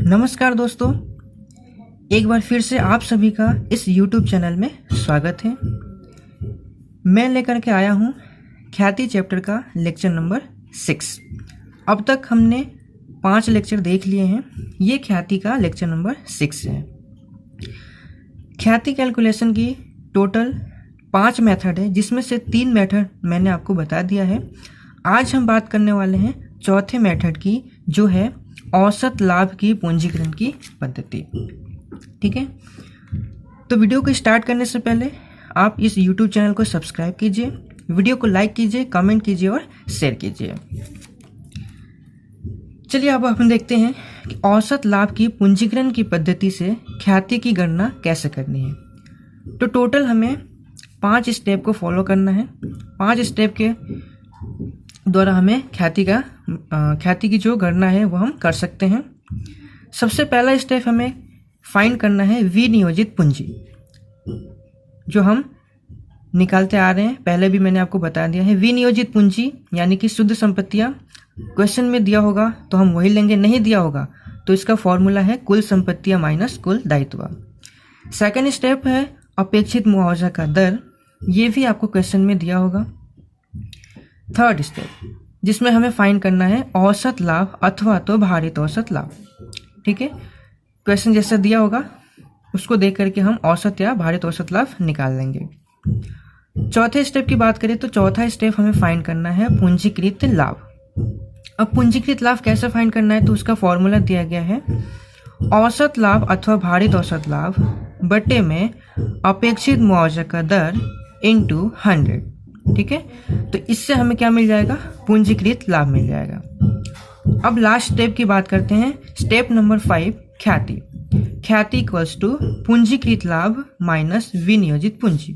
नमस्कार दोस्तों, एक बार फिर से आप सभी का इस YouTube चैनल में स्वागत है। मैं लेकर के आया हूँ ख्याति चैप्टर का लेक्चर नंबर 6। अब तक हमने 5 लेक्चर देख लिए हैं। ये ख्याति का लेक्चर नंबर 6 है। ख्याति कैलकुलेशन की टोटल 5 मेथड है, जिसमें से 3 मेथड मैंने आपको बता दिया है। आज हम बात करने वाले हैं चौथे मेथड की, जो है औसत लाभ की पूंजीकरण की पद्धति। ठीक है, तो वीडियो को स्टार्ट करने से पहले आप इस YouTube चैनल को सब्सक्राइब कीजिए, वीडियो को लाइक कीजिए, कमेंट कीजिए और शेयर कीजिए। चलिए अब हम देखते हैं कि औसत लाभ की पूंजीकरण की पद्धति से ख्याति की गणना कैसे करनी है। तो टोटल हमें 5 स्टेप को फॉलो करना है। 5 स्टेप के द्वारा हमें ख्याति की जो गणना है वो हम कर सकते हैं। सबसे पहला स्टेप हमें फाइंड करना है विनियोजित पूंजी, जो हम निकालते आ रहे हैं। पहले भी मैंने आपको बता दिया है। विनियोजित पूंजी यानी कि शुद्ध संपत्तियां। क्वेश्चन में दिया होगा तो हम वही लेंगे, नहीं दिया होगा तो इसका फॉर्मूला है कुल संपत्तियां माइनस कुल दायित्व। सेकंड स्टेप है अपेक्षित मुआवजा का दर। ये भी आपको क्वेश्चन में दिया होगा। थर्ड स्टेप, जिसमें हमें फाइंड करना है औसत लाभ अथवा तो भारित औसत लाभ। ठीक है, क्वेश्चन जैसा दिया होगा उसको देख करके हम औसत या भारित औसत लाभ निकाल लेंगे। चौथे स्टेप की बात करें तो चौथा स्टेप हमें फाइंड करना है पूंजीकृत लाभ। अब पूंजीकृत लाभ कैसे फाइंड करना है, तो उसका फॉर्मूला दिया गया है औसत लाभ अथवा भारित औसत लाभ बटे में अपेक्षित मुआवजा का दर इंटू 100। ठीक है, तो इससे हमें क्या मिल जाएगा, पूंजीकृत लाभ मिल जाएगा। अब लास्ट स्टेप की बात करते हैं। स्टेप नंबर 5 ख्याति। ख्याति इक्वल्स टू पूंजीकृत लाभ माइनस विनियोजित पूंजी।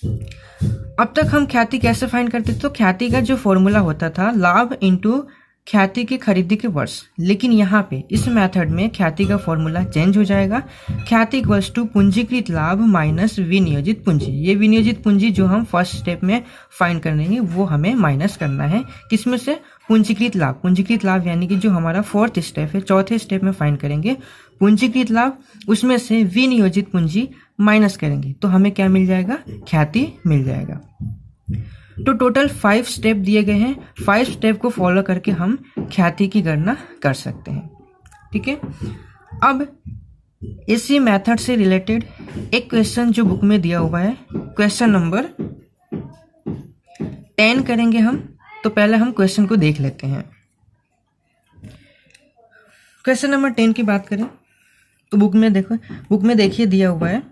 अब तक हम ख्याति कैसे फाइंड करते थे, तो ख्याति का जो फॉर्मूला होता था लाभ इंटू ख्याति की खरीदी के वर्ष, लेकिन यहाँ पे इस मेथड में ख्याति का फॉर्मूला चेंज हो जाएगा। ख्याति इक्वल्स टू पूंजीकृत लाभ माइनस विनियोजित पूंजी। ये विनियोजित पूंजी जो हम फर्स्ट स्टेप में फाइंड करेंगे वो हमें माइनस करना है। किसमें से, पूंजीकृत लाभ। पूंजीकृत लाभ यानी कि जो हमारा फोर्थ स्टेप है, चौथे स्टेप में फाइंड करेंगे पूंजीकृत लाभ, उसमें से विनियोजित पूंजी माइनस करेंगे तो हमें क्या मिल जाएगा, ख्याति मिल जाएगा। तो टोटल 5 स्टेप दिए गए हैं। 5 स्टेप को फॉलो करके हम ख्याति की गणना कर सकते हैं। ठीक है, अब इसी मेथड से रिलेटेड एक क्वेश्चन जो बुक में दिया हुआ है, क्वेश्चन नंबर 10 करेंगे हम। तो पहले हम क्वेश्चन को देख लेते हैं। क्वेश्चन नंबर 10 की बात करें तो बुक में देखिए दिया हुआ है,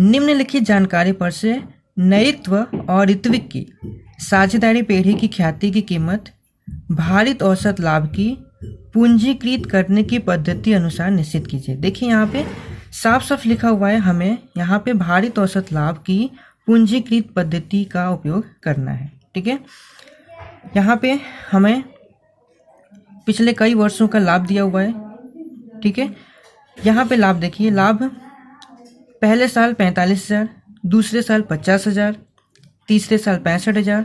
निम्नलिखित जानकारी पर से नयित्व और ऋत्विक की साझेदारी पेढ़ी की ख्याति की कीमत भारित औसत लाभ की पूंजीकृत करने की पद्धति अनुसार निश्चित कीजिए। देखिए यहाँ पे साफ साफ लिखा हुआ है, हमें यहाँ पे भारित औसत लाभ की पूंजीकृत पद्धति का उपयोग करना है। ठीक है, यहाँ पे हमें पिछले कई वर्षों का लाभ दिया हुआ है। ठीक है, यहाँ पे लाभ देखिए, लाभ पहले साल 45,000, दूसरे साल 50,000, तीसरे साल 65,000,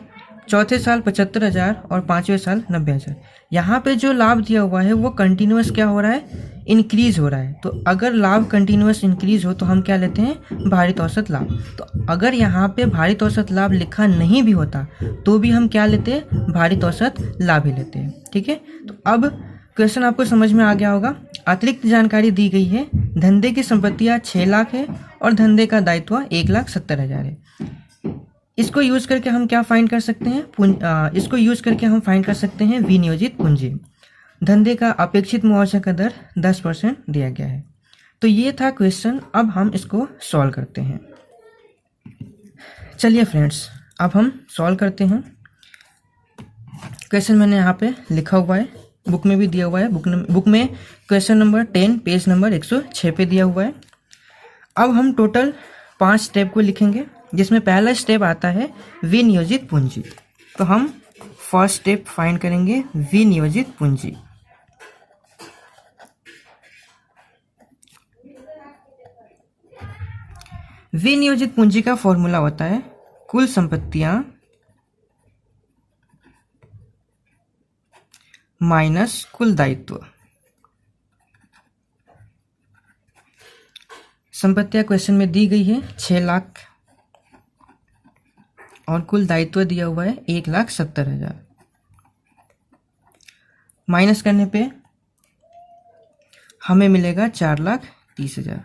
चौथे साल 75,000 और 5वें साल 90,000। यहाँ पे जो लाभ दिया हुआ है वो कंटिन्यूअस क्या हो रहा है, इंक्रीज हो रहा है। तो अगर लाभ कंटिन्यूअस इंक्रीज हो तो हम क्या लेते हैं, भारित औसत लाभ। तो अगर यहाँ पे भारित औसत लाभ लिखा नहीं भी होता तो भी हम क्या लेते हैं, भारित औसत लाभ ही लेते हैं। ठीक है, तो अब क्वेश्चन आपको समझ में आ गया होगा। अतिरिक्त जानकारी दी गई है, धंधे की संपत्तियां 6 लाख है और धंधे का दायित्व 1,70,000 है। इसको यूज करके हम क्या फाइंड कर सकते हैं, इसको यूज करके हम फाइंड कर सकते हैं विनियोजित पूंजी। धंधे का अपेक्षित मुआवजा का दर 10% दिया गया है। तो ये था क्वेश्चन। अब हम इसको सॉल्व करते हैं। चलिए फ्रेंड्स, अब हम सॉल्व करते हैं। क्वेश्चन मैंने यहाँ पे लिखा हुआ है, बुक में भी दिया हुआ है। बुक में क्वेश्चन नंबर 10 पेज नंबर 106 पे दिया हुआ है। अब हम टोटल 5 स्टेप को लिखेंगे, जिसमें पहला स्टेप आता है विनियोजित पूंजी। तो हम फर्स्ट स्टेप फाइंड करेंगे विनियोजित पूंजी। विनियोजित पूंजी का फॉर्मूला होता है कुल संपत्तियां माइनस कुल दायित्व। संपत्तियां क्वेश्चन में दी गई है 6 लाख और कुल दायित्व दिया हुआ है 1,70,000। माइनस करने पे हमें मिलेगा 4,30,000।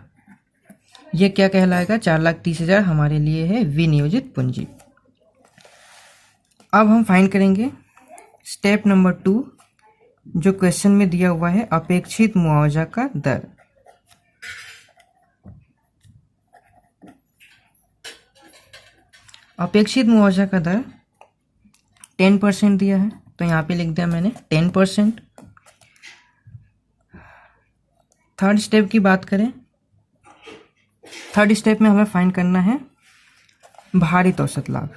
ये क्या कहलाएगा? 4,30,000 हमारे लिए है विनियोजित पूंजी। अब हम फाइंड करेंगे स्टेप नंबर 2, जो क्वेश्चन में दिया हुआ है अपेक्षित मुआवजा का दर। अपेक्षित मुआवजा का दर 10% दिया है, तो यहाँ पे लिख दिया मैंने 10%। थर्ड स्टेप की बात करें, थर्ड स्टेप में हमें फाइंड करना है भारित औसत लाभ।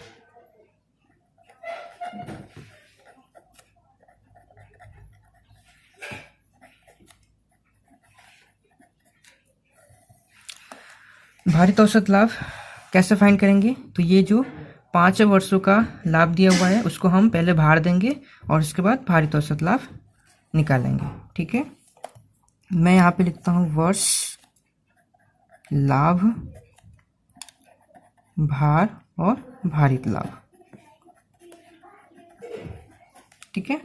भारित औसत लाभ कैसे फाइंड करेंगे? तो ये जो 5 वर्षों का लाभ दिया हुआ है उसको हम पहले भार देंगे और उसके बाद भारित औसत लाभ निकालेंगे। ठीक है, मैं यहाँ पे लिखता हूँ वर्ष लाभ, भार और भारित लाभ। ठीक है,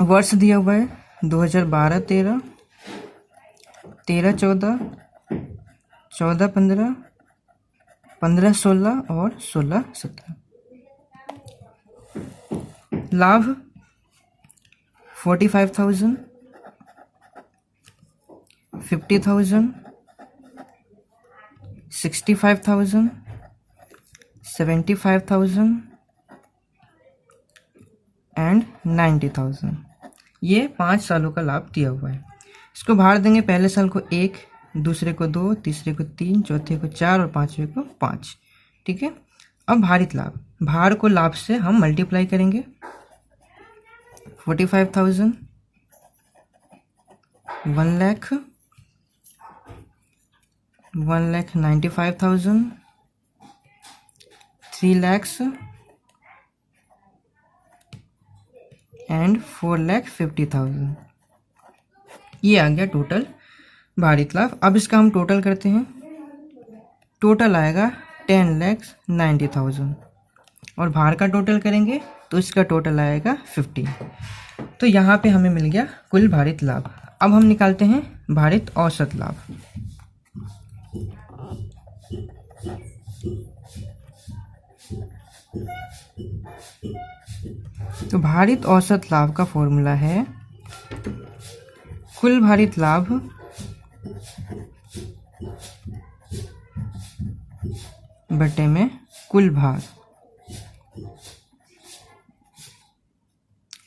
वर्ष दिया हुआ है 2012-13, 13-14, 14-15, 15-16 और 16-17। लाभ 45,000, 50,000, 65,000, 75,000 एंड 90,000। ये 5 सालों का लाभ दिया हुआ है। इसको भार देंगे, पहले साल को 1, दूसरे को 2, तीसरे को 3, चौथे को 4 और पांचवे को 5। ठीक है, अब भारित लाभ, भार को लाभ से हम मल्टीप्लाई करेंगे। 45,000, 1 लाख, 1,95,000, 3 lakhs एंड 4,50,000। ये आ गया टोटल भारित लाभ। अब इसका हम टोटल करते हैं, टोटल आएगा 10,90,000 और भार का टोटल करेंगे तो इसका टोटल आएगा 15। तो यहाँ पे हमें मिल गया कुल भारित लाभ। अब हम निकालते हैं भारित औसत लाभ। तो भारित औसत लाभ का फॉर्मूला है कुल भारित लाभ बटे में कुल भार।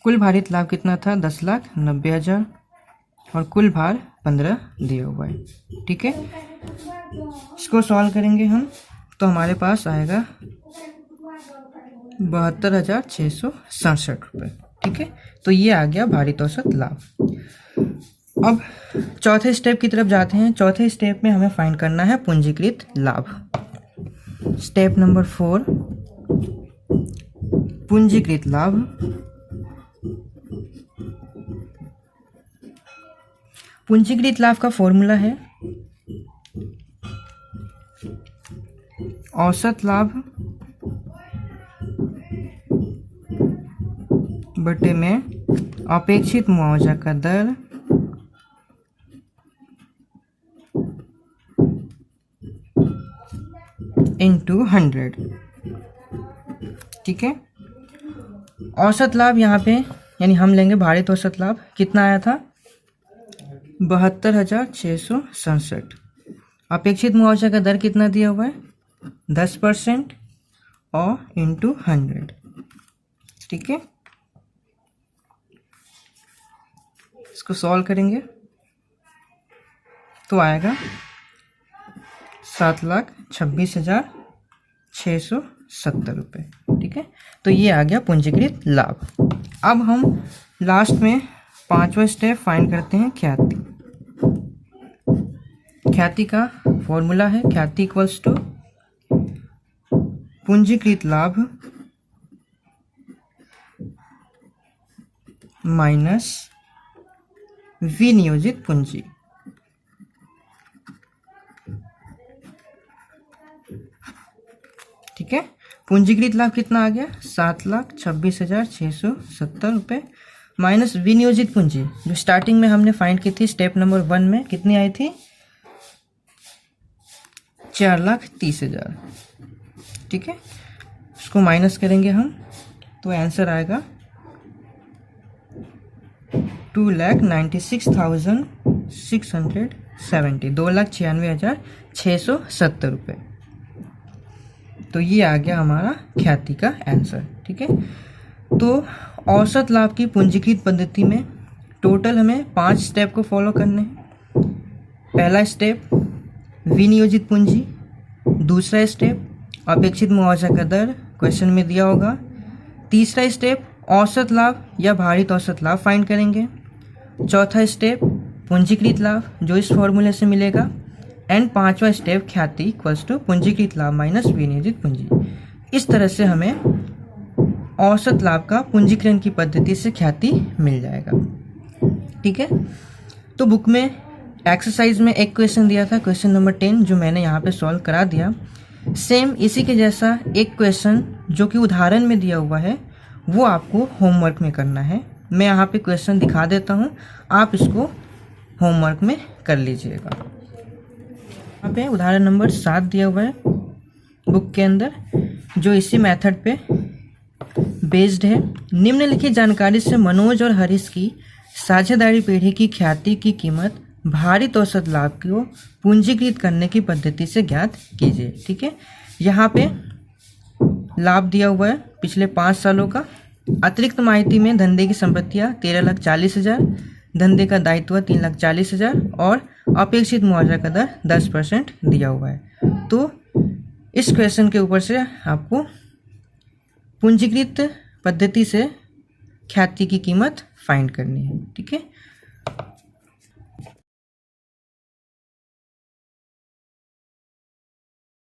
कुल भारित लाभ कितना था? 10,90,000 और कुल भार 15 दिया हुआ है। ठीक है, इसको सॉल्व करेंगे हम तो हमारे पास आएगा 72,667 रुपये। ठीक है, तो ये आ गया भारित औसत लाभ। अब चौथे स्टेप की तरफ जाते हैं। चौथे स्टेप में हमें फाइंड करना है पूंजीकृत लाभ। स्टेप नंबर 4, पूंजीकृत लाभ। पूंजीकृत लाभ का फॉर्मूला है औसत लाभ बटे में अपेक्षित मुआवजा का दर इंटू 100। ठीक है, औसत लाभ यहाँ पे यानी हम लेंगे भारित औसत लाभ। कितना आया था? 72,667। अपेक्षित मुआवजा का दर कितना दिया हुआ है? 10% और इंटू 100। ठीक है, इसको सॉल्व करेंगे तो आएगा 7,26,670 रुपये। ठीक है, तो ये आ गया पूंजीकृत लाभ। अब हम लास्ट में 5वां स्टेप फाइंड करते हैं ख्याति। ख्याति का फॉर्मूला है ख्याति इक्वल्स टू पूंजीकृत लाभ माइनस विनियोजित पूंजी। ठीक है। पूंजीकृत लाभ कितना आ गया, 7,26,670 रुपये माइनस विनियोजित पूंजी जो स्टार्टिंग में हमने फाइंड की थी स्टेप नंबर 1 में, कितनी आई थी, 4,30,000। ठीक है, इसको माइनस करेंगे हम तो आंसर आएगा 2,96,670, 2,96,670 रुपये। तो ये आ गया हमारा ख्याति का आंसर। ठीक है, तो औसत लाभ की पूंजीकृत पद्धति में टोटल हमें 5 स्टेप को फॉलो करने हैं। पहला स्टेप विनियोजित पूंजी, दूसरा स्टेप अपेक्षित मुआवजा का दर क्वेश्चन में दिया होगा, तीसरा स्टेप औसत लाभ या भारित औसत लाभ फाइंड करेंगे, चौथा स्टेप पूंजीकृत लाभ जो इस फॉर्मूले से मिलेगा, एंड पांचवा स्टेप ख्याति इक्वल्स टू पूंजीकृत लाभ माइनस विनियोजित पूंजी। इस तरह से हमें औसत लाभ का पूंजीकरण की पद्धति से ख्याति मिल जाएगा। ठीक है, तो बुक में एक्सरसाइज में एक क्वेश्चन दिया था, क्वेश्चन नंबर 10, जो मैंने यहाँ पे सॉल्व करा दिया। सेम इसी के जैसा एक क्वेश्चन जो कि उदाहरण में दिया हुआ है वो आपको होमवर्क में करना है। मैं यहाँ पे क्वेश्चन दिखा देता हूँ, आप इसको होमवर्क में कर लीजिएगा। यहाँ पे उदाहरण नंबर 7 दिया हुआ है बुक के अंदर, जो इसी मेथड पे बेस्ड है। निम्नलिखित जानकारी से मनोज और हरीश की साझेदारी पीढ़ी की ख्याति की कीमत भारित औसत लाभ को पूंजीकृत करने की पद्धति से ज्ञात कीजिए। ठीक है, यहाँ पे लाभ दिया हुआ है पिछले 5 सालों का। अतिरिक्त माहिती में धंधे की संपत्तियाँ 13,40,000, धंधे का दायित्व 3,40,000 और अपेक्षित मुआवजा का दर 10% दिया हुआ है। तो इस क्वेश्चन के ऊपर से आपको पूंजीकृत पद्धति से ख्याति की कीमत फाइंड करनी है। ठीक है,